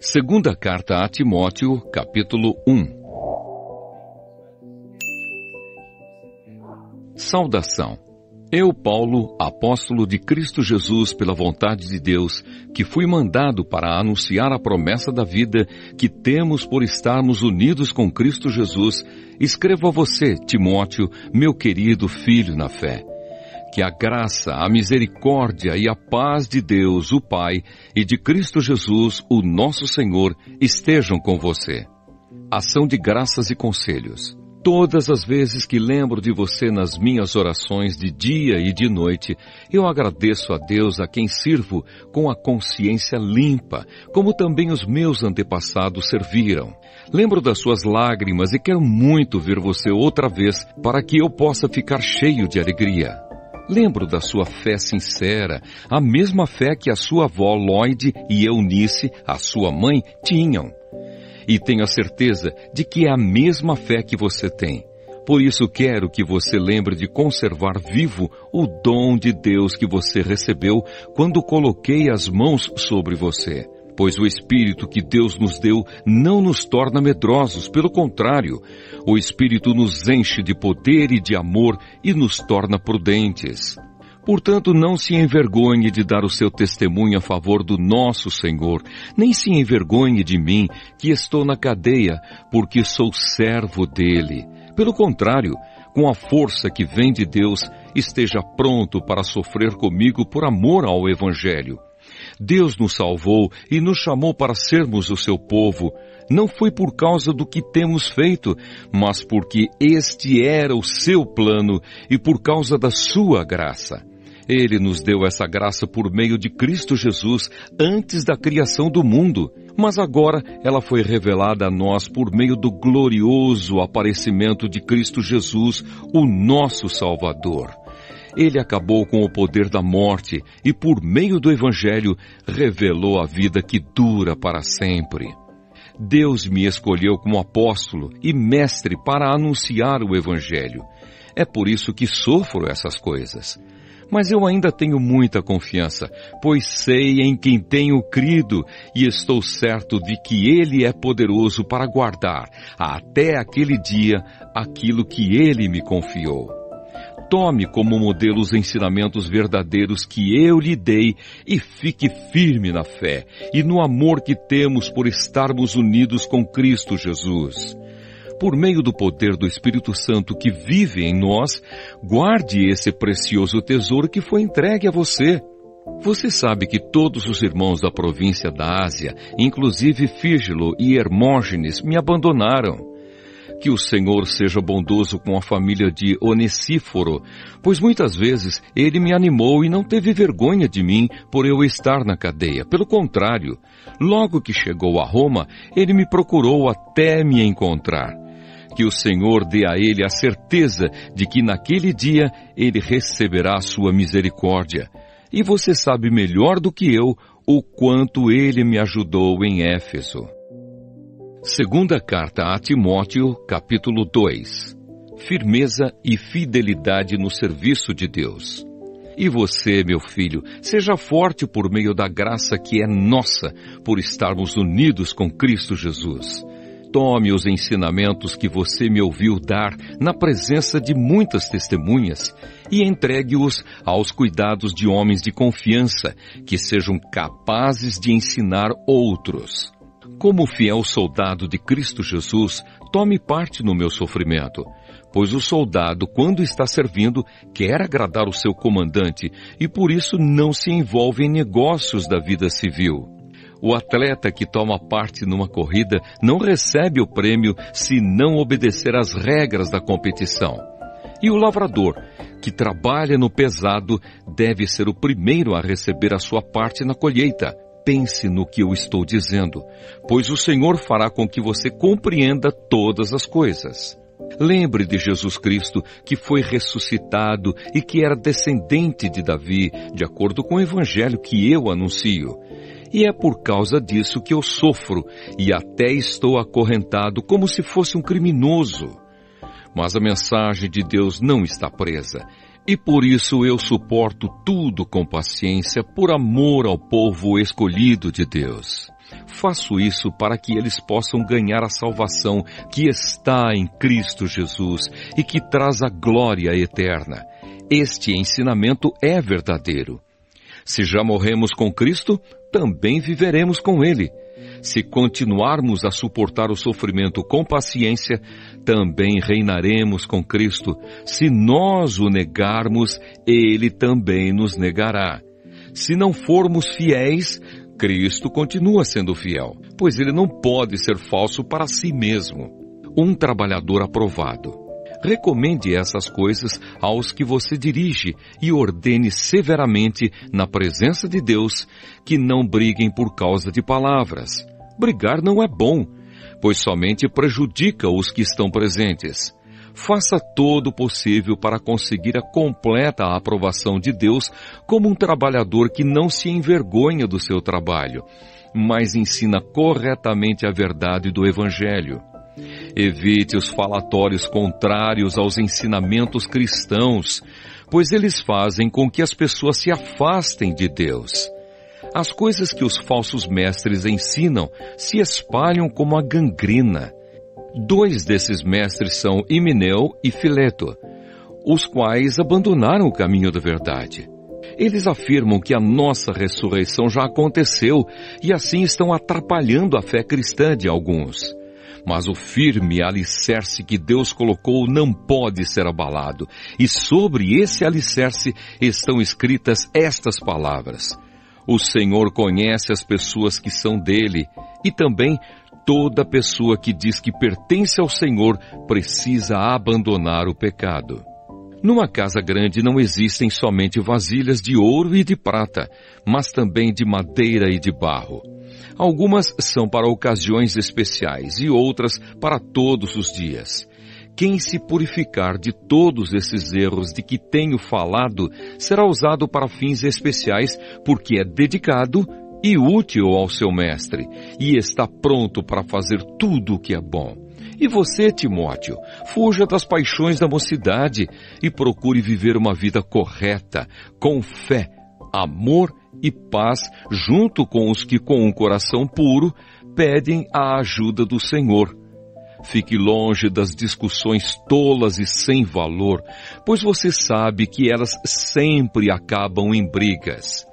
Segunda carta a Timóteo, capítulo 1. Saudação. Eu, Paulo, apóstolo de Cristo Jesus pela vontade de Deus, que fui mandado para anunciar a promessa da vida que temos por estarmos unidos com Cristo Jesus, escrevo a você, Timóteo, meu querido filho na fé. Que a graça, a misericórdia e a paz de Deus, o Pai, e de Cristo Jesus, o nosso Senhor, estejam com você. Ação de graças e conselhos. Todas as vezes que lembro de você nas minhas orações de dia e de noite, eu agradeço a Deus a quem sirvo com a consciência limpa, como também os meus antepassados serviram. Lembro das suas lágrimas e quero muito ver você outra vez para que eu possa ficar cheio de alegria. Lembro da sua fé sincera, a mesma fé que a sua avó Lloyd e Eunice, a sua mãe, tinham. E tenho a certeza de que é a mesma fé que você tem. Por isso quero que você lembre de conservar vivo o dom de Deus que você recebeu quando coloquei as mãos sobre você. Pois o Espírito que Deus nos deu não nos torna medrosos, pelo contrário, o Espírito nos enche de poder e de amor e nos torna prudentes. Portanto, não se envergonhe de dar o seu testemunho a favor do nosso Senhor, nem se envergonhe de mim, que estou na cadeia, porque sou servo dele. Pelo contrário, com a força que vem de Deus, esteja pronto para sofrer comigo por amor ao Evangelho. Deus nos salvou e nos chamou para sermos o seu povo. Não foi por causa do que temos feito, mas porque este era o seu plano e por causa da sua graça. Ele nos deu essa graça por meio de Cristo Jesus antes da criação do mundo, mas agora ela foi revelada a nós por meio do glorioso aparecimento de Cristo Jesus, o nosso Salvador. Ele acabou com o poder da morte e, por meio do Evangelho, revelou a vida que dura para sempre. Deus me escolheu como apóstolo e mestre para anunciar o Evangelho. É por isso que sofro essas coisas. Mas eu ainda tenho muita confiança, pois sei em quem tenho crido e estou certo de que Ele é poderoso para guardar, até aquele dia, aquilo que Ele me confiou. Tome como modelo os ensinamentos verdadeiros que eu lhe dei e fique firme na fé e no amor que temos por estarmos unidos com Cristo Jesus. Por meio do poder do Espírito Santo que vive em nós, guarde esse precioso tesouro que foi entregue a você. Você sabe que todos os irmãos da província da Ásia, inclusive Fígelo e Hermógenes, me abandonaram. Que o Senhor seja bondoso com a família de Onesíforo, pois muitas vezes ele me animou e não teve vergonha de mim por eu estar na cadeia. Pelo contrário, logo que chegou a Roma, ele me procurou até me encontrar. Que o Senhor dê a ele a certeza de que naquele dia ele receberá a sua misericórdia. E você sabe melhor do que eu o quanto ele me ajudou em Éfeso. Segunda carta a Timóteo, capítulo 2. Firmeza e fidelidade no serviço de Deus. E você, meu filho, seja forte por meio da graça que é nossa, por estarmos unidos com Cristo Jesus. Tome os ensinamentos que você me ouviu dar na presença de muitas testemunhas e entregue-os aos cuidados de homens de confiança, que sejam capazes de ensinar outros. Como fiel soldado de Cristo Jesus, tome parte no meu sofrimento, pois o soldado, quando está servindo, quer agradar o seu comandante e por isso não se envolve em negócios da vida civil. O atleta que toma parte numa corrida não recebe o prêmio se não obedecer às regras da competição. E o lavrador, que trabalha no pesado, deve ser o primeiro a receber a sua parte na colheita. Pense no que eu estou dizendo, pois o Senhor fará com que você compreenda todas as coisas. Lembre de Jesus Cristo, que foi ressuscitado e que era descendente de Davi, de acordo com o Evangelho que eu anuncio. E é por causa disso que eu sofro e até estou acorrentado como se fosse um criminoso. Mas a mensagem de Deus não está presa. E por isso eu suporto tudo com paciência por amor ao povo escolhido de Deus. Faço isso para que eles possam ganhar a salvação que está em Cristo Jesus e que traz a glória eterna. Este ensinamento é verdadeiro. Se já morremos com Cristo, também viveremos com Ele. Se continuarmos a suportar o sofrimento com paciência, também reinaremos com Cristo. Se nós o negarmos, Ele também nos negará. Se não formos fiéis, Cristo continua sendo fiel, pois Ele não pode ser falso para si mesmo. Um trabalhador aprovado. Recomende essas coisas aos que você dirige e ordene severamente, na presença de Deus, que não briguem por causa de palavras. Brigar não é bom, pois somente prejudica os que estão presentes. Faça todo o possível para conseguir a completa aprovação de Deus como um trabalhador que não se envergonha do seu trabalho, mas ensina corretamente a verdade do Evangelho. Evite os falatórios contrários aos ensinamentos cristãos, pois eles fazem com que as pessoas se afastem de Deus. As coisas que os falsos mestres ensinam se espalham como a gangrena. 2 desses mestres são Himeneu e Fileto, os quais abandonaram o caminho da verdade. Eles afirmam que a nossa ressurreição já aconteceu e assim estão atrapalhando a fé cristã de alguns. Mas o firme alicerce que Deus colocou não pode ser abalado, e sobre esse alicerce estão escritas estas palavras: o Senhor conhece as pessoas que são dele, e também toda pessoa que diz que pertence ao Senhor precisa abandonar o pecado. Numa casa grande não existem somente vasilhas de ouro e de prata, mas também de madeira e de barro. Algumas são para ocasiões especiais e outras para todos os dias. Quem se purificar de todos esses erros de que tenho falado será usado para fins especiais, porque é dedicado e útil ao seu mestre, e está pronto para fazer tudo o que é bom. E você, Timóteo, fuja das paixões da mocidade e procure viver uma vida correta, com fé, amor e paz, junto com os que com um coração puro pedem a ajuda do Senhor. Fique longe das discussões tolas e sem valor, pois você sabe que elas sempre acabam em brigas.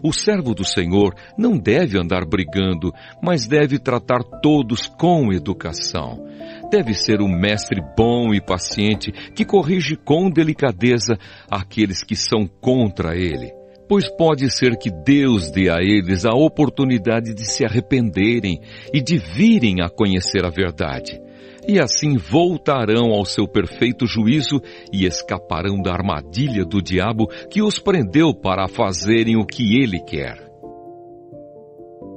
O servo do Senhor não deve andar brigando, mas deve tratar todos com educação. Deve ser um mestre bom e paciente que corrige com delicadeza aqueles que são contra ele. Pois pode ser que Deus dê a eles a oportunidade de se arrependerem e de virem a conhecer a verdade. E assim voltarão ao seu perfeito juízo e escaparão da armadilha do diabo que os prendeu para fazerem o que ele quer.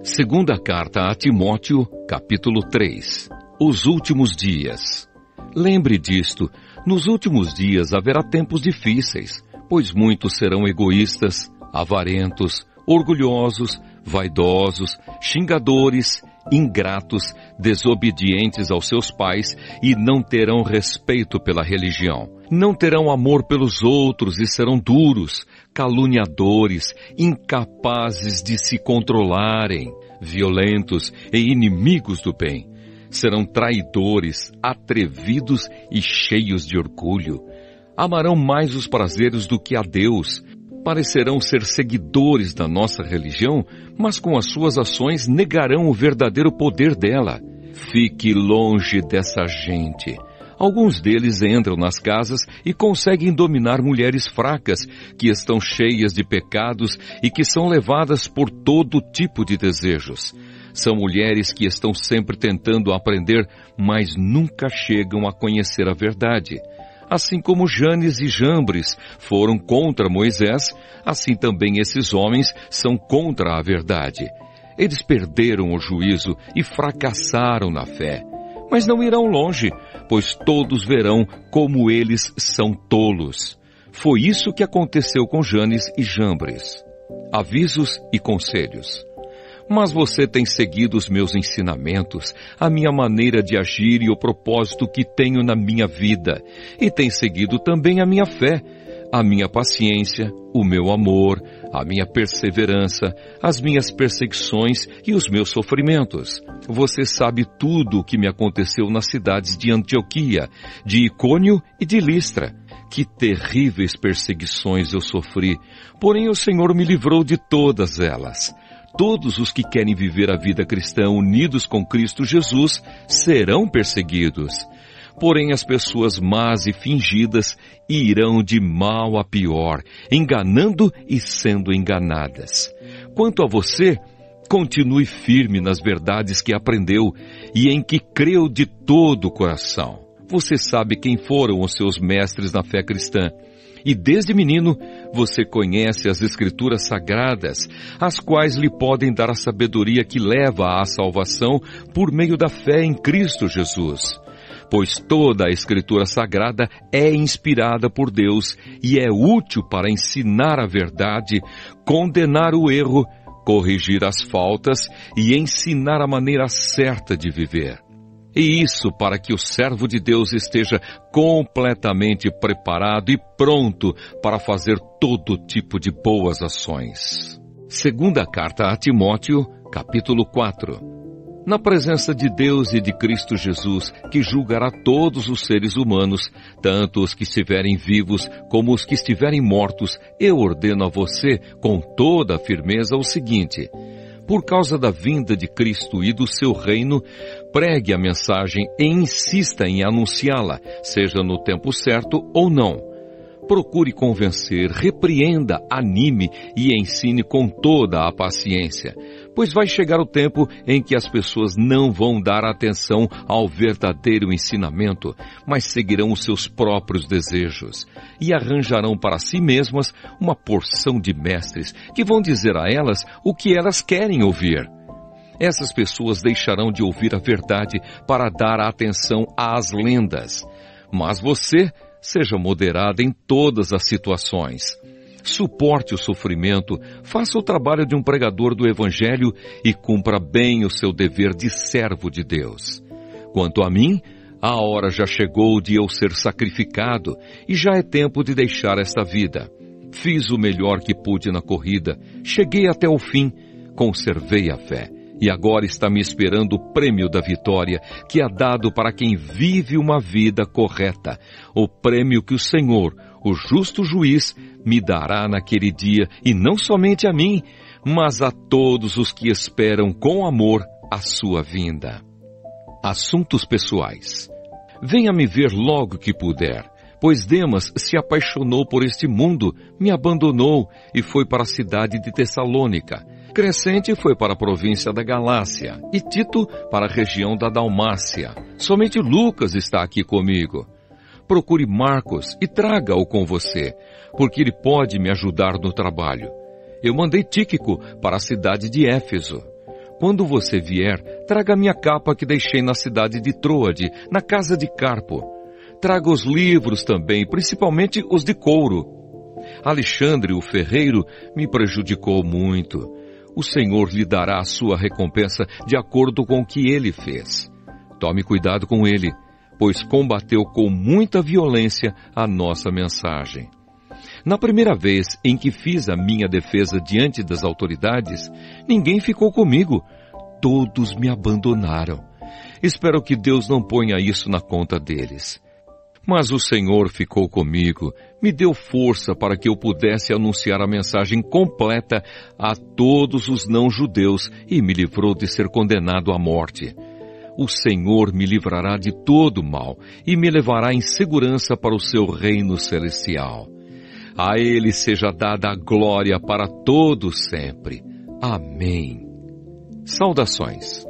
Segunda carta a Timóteo, capítulo 3. Os últimos dias. Lembre disto, nos últimos dias haverá tempos difíceis, pois muitos serão egoístas, avarentos, orgulhosos, vaidosos, xingadores, ingratos, desobedientes aos seus pais e não terão respeito pela religião. Não terão amor pelos outros e serão duros, caluniadores, incapazes de se controlarem, violentos e inimigos do bem. Serão traidores, atrevidos e cheios de orgulho. Amarão mais os prazeres do que a Deus. Parecerão ser seguidores da nossa religião, mas com as suas ações negarão o verdadeiro poder dela. Fique longe dessa gente. Alguns deles entram nas casas e conseguem dominar mulheres fracas, que estão cheias de pecados e que são levadas por todo tipo de desejos. São mulheres que estão sempre tentando aprender, mas nunca chegam a conhecer a verdade. Assim como Janes e Jambres foram contra Moisés, assim também esses homens são contra a verdade. Eles perderam o juízo e fracassaram na fé. Mas não irão longe, pois todos verão como eles são tolos. Foi isso que aconteceu com Janes e Jambres. Avisos e conselhos. Mas você tem seguido os meus ensinamentos, a minha maneira de agir e o propósito que tenho na minha vida, e tem seguido também a minha fé, a minha paciência, o meu amor, a minha perseverança, as minhas perseguições e os meus sofrimentos. Você sabe tudo o que me aconteceu nas cidades de Antioquia, de Icônio e de Listra. Que terríveis perseguições eu sofri, porém o Senhor me livrou de todas elas. Todos os que querem viver a vida cristã unidos com Cristo Jesus serão perseguidos. Porém as pessoas más e fingidas irão de mal a pior, enganando e sendo enganadas. Quanto a você, continue firme nas verdades que aprendeu e em que creu de todo o coração. Você sabe quem foram os seus mestres na fé cristã. E desde menino, você conhece as Escrituras Sagradas, as quais lhe podem dar a sabedoria que leva à salvação por meio da fé em Cristo Jesus. Pois toda a Escritura Sagrada é inspirada por Deus e é útil para ensinar a verdade, condenar o erro, corrigir as faltas e ensinar a maneira certa de viver. E isso para que o servo de Deus esteja completamente preparado e pronto para fazer todo tipo de boas ações. Segunda carta a Timóteo, capítulo 4. Na presença de Deus e de Cristo Jesus, que julgará todos os seres humanos, tanto os que estiverem vivos como os que estiverem mortos, eu ordeno a você, com toda a firmeza, o seguinte: por causa da vinda de Cristo e do seu reino, pregue a mensagem e insista em anunciá-la, seja no tempo certo ou não. Procure convencer, repreenda, anime e ensine com toda a paciência, pois vai chegar o tempo em que as pessoas não vão dar atenção ao verdadeiro ensinamento, mas seguirão os seus próprios desejos e arranjarão para si mesmas uma porção de mestres que vão dizer a elas o que elas querem ouvir. Essas pessoas deixarão de ouvir a verdade para dar atenção às lendas. Mas você seja moderado em todas as situações. Suporte o sofrimento, faça o trabalho de um pregador do Evangelho e cumpra bem o seu dever de servo de Deus. Quanto a mim, a hora já chegou de eu ser sacrificado e já é tempo de deixar esta vida. Fiz o melhor que pude na corrida, cheguei até o fim, conservei a fé. E agora está me esperando o prêmio da vitória, que é dado para quem vive uma vida correta. O prêmio que o Senhor, o justo juiz, me dará naquele dia, e não somente a mim, mas a todos os que esperam com amor a sua vinda. Assuntos pessoais. Venha me ver logo que puder, pois Demas se apaixonou por este mundo, me abandonou e foi para a cidade de Tessalônica. Crescente foi para a província da Galácia e Tito para a região da Dalmácia. Somente Lucas está aqui comigo. Procure Marcos e traga-o com você, porque ele pode me ajudar no trabalho. Eu mandei Tíquico para a cidade de Éfeso. Quando você vier, traga a minha capa que deixei na cidade de Troade, na casa de Carpo. Traga os livros também, principalmente os de couro. Alexandre, o ferreiro, me prejudicou muito. O Senhor lhe dará a sua recompensa de acordo com o que ele fez. Tome cuidado com ele, pois combateu com muita violência a nossa mensagem. Na primeira vez em que fiz a minha defesa diante das autoridades, ninguém ficou comigo. Todos me abandonaram. Espero que Deus não ponha isso na conta deles. Mas o Senhor ficou comigo, me deu força para que eu pudesse anunciar a mensagem completa a todos os não-judeus e me livrou de ser condenado à morte. O Senhor me livrará de todo mal e me levará em segurança para o seu reino celestial. A Ele seja dada a glória para todos sempre. Amém. Saudações.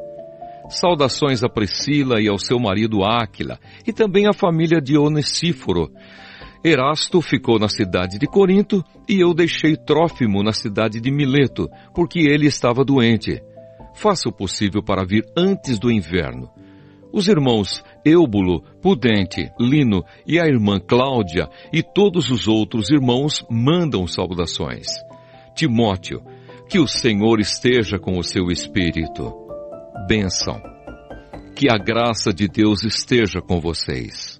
Saudações a Priscila e ao seu marido Áquila, e também à família de Onesíforo. Erasto ficou na cidade de Corinto, e eu deixei Trófimo na cidade de Mileto, porque ele estava doente. Faça o possível para vir antes do inverno. Os irmãos Eubulo, Pudente, Lino e a irmã Cláudia e todos os outros irmãos mandam saudações. Timóteo, que o Senhor esteja com o seu espírito. Bênção. Que a graça de Deus esteja com vocês.